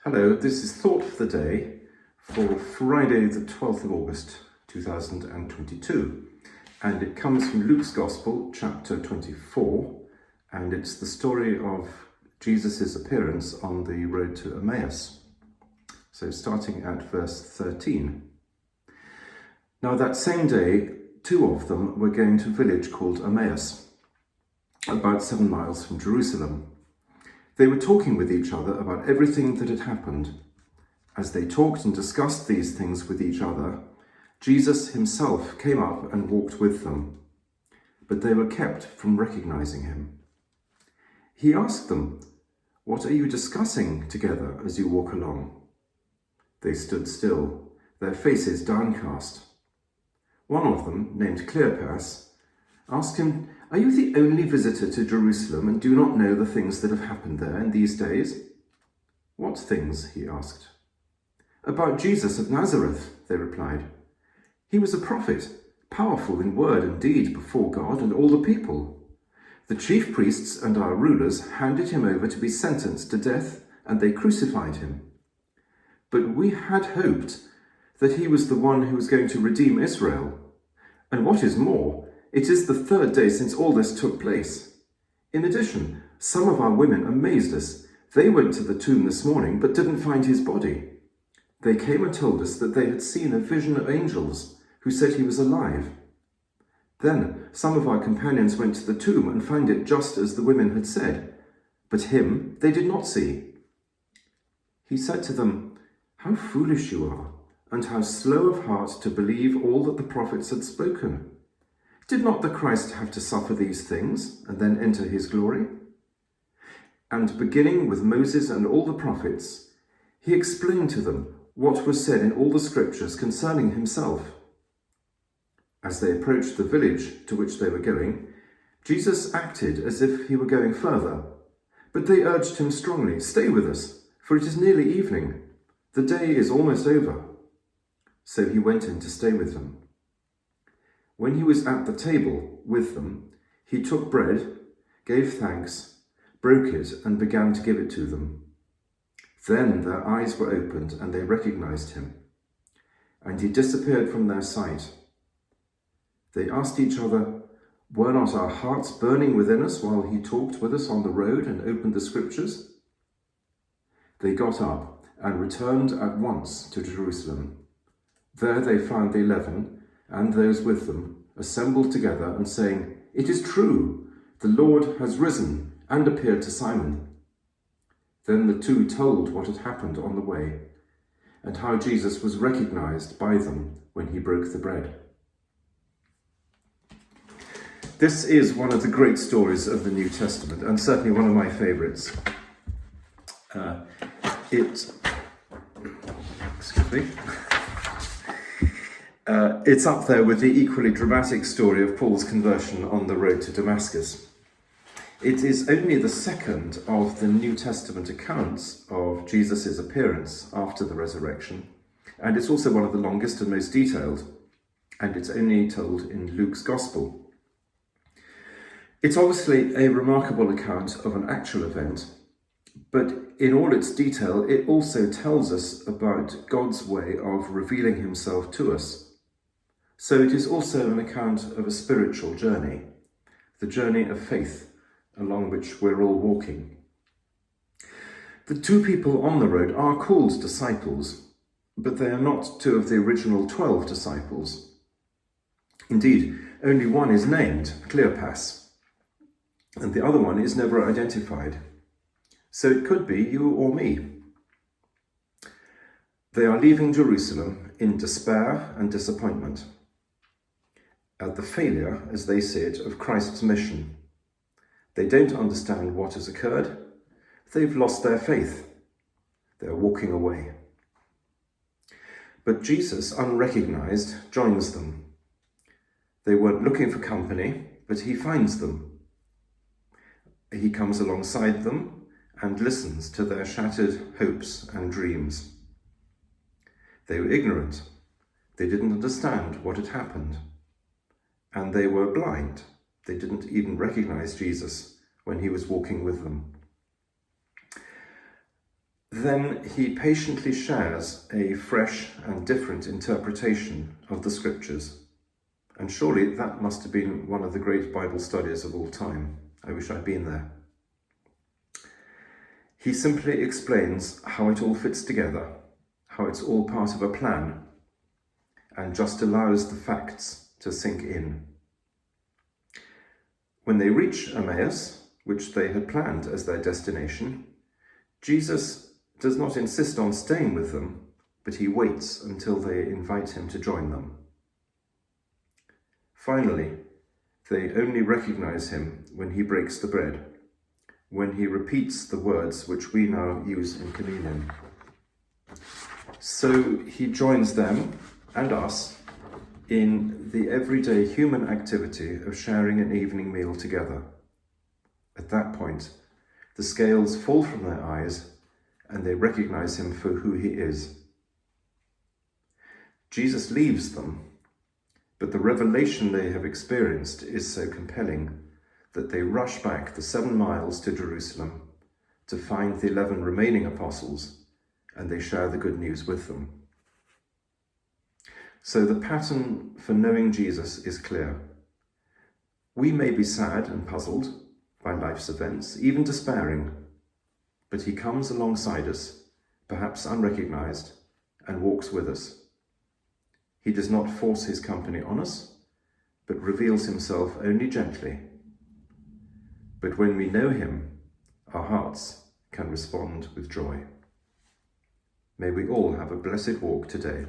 Hello, this is Thought for the Day for Friday the 12th of August 2022, and it comes from Luke's Gospel, chapter 24, and it's the story of Jesus' appearance on the road to Emmaus. So starting at verse 13. Now that same day, two of them were going to a village called Emmaus, about 7 miles from Jerusalem. They were talking with each other about everything that had happened. As they talked and discussed these things with each other, Jesus himself came up and walked with them, but they were kept from recognizing him. He asked them, "What are you discussing together as you walk along?" They stood still, their faces downcast. One of them, named Cleopas, asked him, "Are you the only visitor to Jerusalem and do not know the things that have happened there in these days?" "What things?" he asked. "About Jesus of Nazareth," they replied. "He was a prophet, powerful in word and deed before God and all the people. The chief priests and our rulers handed him over to be sentenced to death, and they crucified him. But we had hoped that he was the one who was going to redeem Israel. And what is more, it is the third day since all this took place. In addition, some of our women amazed us. They went to the tomb this morning but didn't find his body. They came and told us that they had seen a vision of angels who said he was alive. Then some of our companions went to the tomb and found it just as the women had said, but him they did not see." He said to them, "How foolish you are, and how slow of heart to believe all that the prophets had spoken. Did not the Christ have to suffer these things and then enter his glory?" And beginning with Moses and all the prophets, he explained to them what was said in all the scriptures concerning himself. As they approached the village to which they were going, Jesus acted as if he were going further, but they urged him strongly, "Stay with us, for it is nearly evening. The day is almost over." So he went in to stay with them. When he was at the table with them, he took bread, gave thanks, broke it, and began to give it to them. Then their eyes were opened and they recognized him, and he disappeared from their sight. They asked each other, "Were not our hearts burning within us while he talked with us on the road and opened the scriptures?" They got up and returned at once to Jerusalem. There they found the 11 and those with them assembled together and saying, "It is true, the Lord has risen and appeared to Simon." Then the two told what had happened on the way and how Jesus was recognized by them when he broke the bread. This is one of the great stories of the New Testament, and certainly one of my favorites. It's up there with the equally dramatic story of Paul's conversion on the road to Damascus. It is only the second of the New Testament accounts of Jesus' appearance after the resurrection, and it's also one of the longest and most detailed, and it's only told in Luke's Gospel. It's obviously a remarkable account of an actual event, but in all its detail, it also tells us about God's way of revealing himself to us. So it is also an account of a spiritual journey, the journey of faith along which we're all walking. The two people on the road are called disciples, but they are not two of the original 12 disciples. Indeed, only one is named, Cleopas, and the other one is never identified. So it could be you or me. They are leaving Jerusalem in despair and disappointment at the failure, as they see it, of Christ's mission. They don't understand what has occurred. They've lost their faith. They're walking away. But Jesus, unrecognized, joins them. They weren't looking for company, but he finds them. He comes alongside them and listens to their shattered hopes and dreams. They were ignorant. They didn't understand what had happened. And they were blind. They didn't even recognize Jesus when he was walking with them. Then he patiently shares a fresh and different interpretation of the scriptures. And surely that must have been one of the great Bible studies of all time. I wish I'd been there. He simply explains how it all fits together, how it's all part of a plan, and just allows the facts to sink in. When they reach Emmaus, which they had planned as their destination, Jesus does not insist on staying with them, but he waits until they invite him to join them. Finally, they only recognize him when he breaks the bread, when he repeats the words which we now use in communion. So he joins them and us in the everyday human activity of sharing an evening meal together. At that point, the scales fall from their eyes and they recognize him for who he is. Jesus leaves them, but the revelation they have experienced is so compelling that they rush back the 7 miles to Jerusalem to find the 11 remaining apostles, and they share the good news with them. So the pattern for knowing Jesus is clear. We may be sad and puzzled by life's events, even despairing, but he comes alongside us, perhaps unrecognized, and walks with us. He does not force his company on us, but reveals himself only gently. But when we know him, our hearts can respond with joy. May we all have a blessed walk today.